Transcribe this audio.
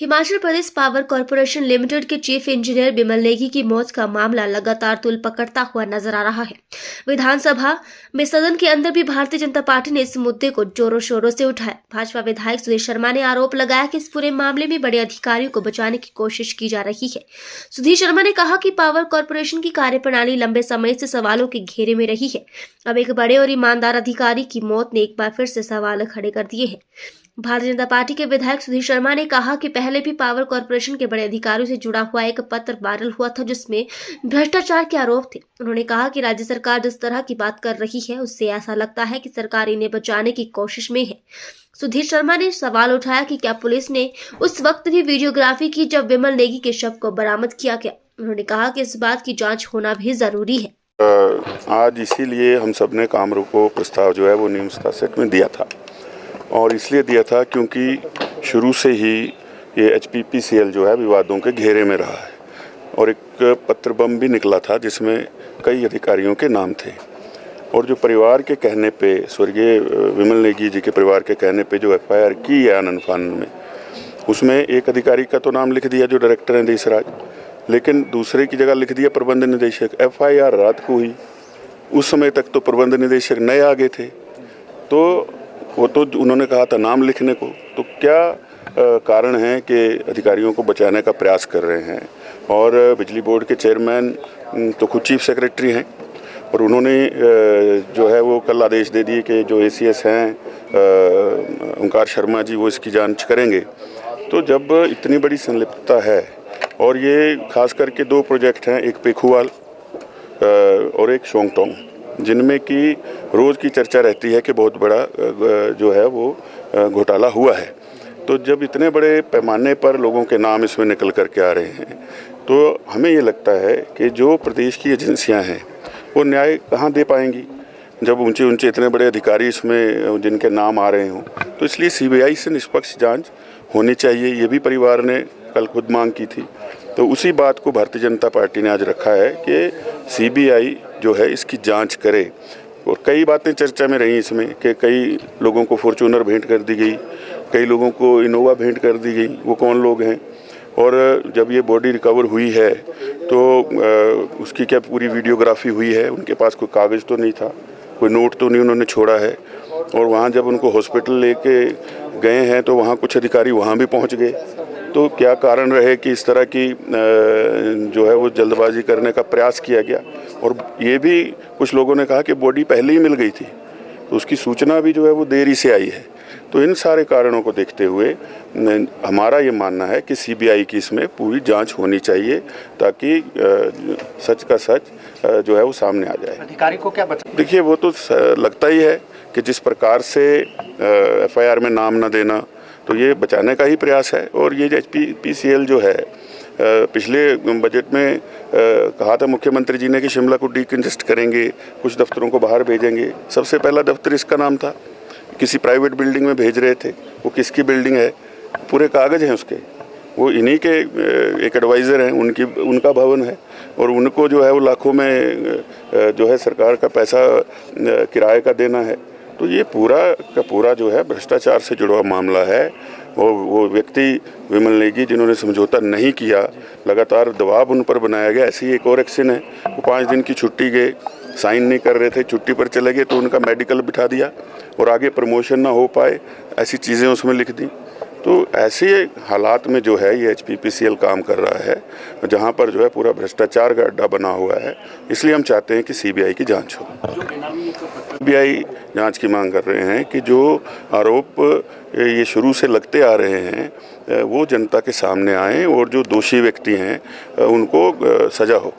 Himachal Pradesh power corporation limited के chief engineer Bimal Negi की मौत का मामला लगातार तूल पकड़ता हुआ नजर आ रहा है। विधानसभा में सदन के अंदर भी भारतीय जनता पार्टी ने इस मुद्दे को जोरों शोरों से उठाया। भाजपा विधायक सुधीर शर्मा ने आरोप लगाया कि इस पूरे मामले में बड़े अधिकारियों को बचाने की कोशिश की जा रही है। सुधीर शर्मा ने कहा कि पावर कॉर्पोरेशन की कार्यप्रणाली लंबे समय से सवालों के घेरे में रही है। अब एक बड़े और ईमानदार अधिकारी की मौत ने एक बार फिर से सवाल खड़े कर दिए हैं। भारतीय जनता पार्टी के विधायक सुधीर शर्मा ने कहा कि पहले भी पावर कॉर्पोरेशन के बड़े अधिकारियों से जुड़ा हुआ एक पत्र वायरल हुआ था जिसमें भ्रष्टाचार के आरोप थे। उन्होंने कहा कि राज्य सरकार जिस तरह की बात कर रही है उससे ऐसा लगता है कि सरकार इन्हें बचाने की कोशिश में है। सुधीर शर्मा ने सवाल उठाया कि क्या पुलिस ने उस वक्त भी वीडियोग्राफी की जब बिमल नेगी के शव को बरामद किया गया। उन्होंने कहा कि इस बात की जाँच होना भी जरूरी है। आज इसीलिए हम सब ने काम रोको प्रस्ताव जो है वो नियम सेट में दिया था, और इसलिए दिया था क्योंकि शुरू से ही ये HPPCL जो है विवादों के घेरे में रहा है, और एक पत्र बम भी निकला था जिसमें कई अधिकारियों के नाम थे। और जो परिवार के कहने पे, स्वर्गीय विमल नेगी जी के परिवार के कहने पे जो FIR की है आनंद फानन में, उसमें एक अधिकारी का तो नाम लिख दिया जो डायरेक्टर हैं देशराज, लेकिन दूसरे की जगह लिख दिया प्रबंध निदेशक। FIR रात को हुई, उस समय तक तो प्रबंध निदेशक नए आ गए थे, तो वो तो उन्होंने कहा था नाम लिखने को। तो क्या कारण है कि अधिकारियों को बचाने का प्रयास कर रहे हैं। और बिजली बोर्ड के चेयरमैन तो खुद चीफ सेक्रेटरी हैं, और उन्होंने जो है वो कल आदेश दे दिए कि जो ACS हैं ओंकार शर्मा जी वो इसकी जांच करेंगे। तो जब इतनी बड़ी संलिप्तता है, और ये खास करके 2 प्रोजेक्ट हैं, एक पेखुवाल और एक शोंगटोंग, जिनमें कि रोज़ की चर्चा रहती है कि बहुत बड़ा जो है वो घोटाला हुआ है। तो जब इतने बड़े पैमाने पर लोगों के नाम इसमें निकल कर के आ रहे हैं, तो हमें ये लगता है कि जो प्रदेश की एजेंसियां हैं वो न्याय कहाँ दे पाएंगी जब ऊंचे इतने बड़े अधिकारी इसमें जिनके नाम आ रहे हों। तो इसलिए CBI से निष्पक्ष जाँच होनी चाहिए, ये भी परिवार ने कल खुद मांग की थी। तो उसी बात को भारतीय जनता पार्टी ने आज रखा है कि CBI जो है इसकी जांच करे। और कई बातें चर्चा में रही इसमें कि कई लोगों को फॉर्च्यूनर भेंट कर दी गई, कई लोगों को इनोवा भेंट कर दी गई, वो कौन लोग हैं। और जब ये बॉडी रिकवर हुई है तो उसकी क्या पूरी वीडियोग्राफी हुई है, उनके पास कोई कागज़ तो नहीं था, कोई नोट तो नहीं उन्होंने छोड़ा है। और वहाँ जब उनको हॉस्पिटल लेके गए हैं तो वहाँ कुछ अधिकारी वहाँ भी पहुँच गए। तो क्या कारण रहे कि इस तरह की जो है वो जल्दबाजी करने का प्रयास किया गया। और ये भी कुछ लोगों ने कहा कि बॉडी पहले ही मिल गई थी, तो उसकी सूचना भी जो है वो देरी से आई है। तो इन सारे कारणों को देखते हुए हमारा ये मानना है कि CBI की इसमें पूरी जांच होनी चाहिए, ताकि सच का सच जो है वो सामने आ जाए। अधिकारी को क्या बता? देखिए, वो तो लगता ही है कि जिस प्रकार से FIR में नाम न देना, तो ये बचाने का ही प्रयास है। और ये HPPCL जो है पिछले बजट में कहा था मुख्यमंत्री जी ने कि शिमला को डीकंजेस्ट करेंगे, कुछ दफ्तरों को बाहर भेजेंगे। सबसे पहला दफ्तर इसका नाम था, किसी प्राइवेट बिल्डिंग में भेज रहे थे। वो किसकी बिल्डिंग है, पूरे कागज़ हैं उसके, वो इन्हीं के एक एडवाइज़र हैं, उनका भवन है। और उनको जो है वो लाखों में जो है सरकार का पैसा किराए का देना है। तो ये पूरा का पूरा जो है भ्रष्टाचार से जुड़ा हुआ मामला है। वो व्यक्ति विमल नेगी जिन्होंने समझौता नहीं किया, लगातार दबाव उन पर बनाया गया। ऐसी एक और एक्शन है, वो 5 दिन की छुट्टी गए, साइन नहीं कर रहे थे, छुट्टी पर चले गए, तो उनका मेडिकल बिठा दिया और आगे प्रमोशन ना हो पाए, ऐसी चीज़ें उसमें लिख दी। तो ऐसे हालात में जो है ये HPPCL काम कर रहा है, जहाँ पर जो है पूरा भ्रष्टाचार का अड्डा बना हुआ है। इसलिए हम चाहते हैं कि CBI की जांच हो। CBI जांच की मांग कर रहे हैं कि जो आरोप ये शुरू से लगते आ रहे हैं वो जनता के सामने आए, और जो दोषी व्यक्ति हैं उनको सज़ा हो।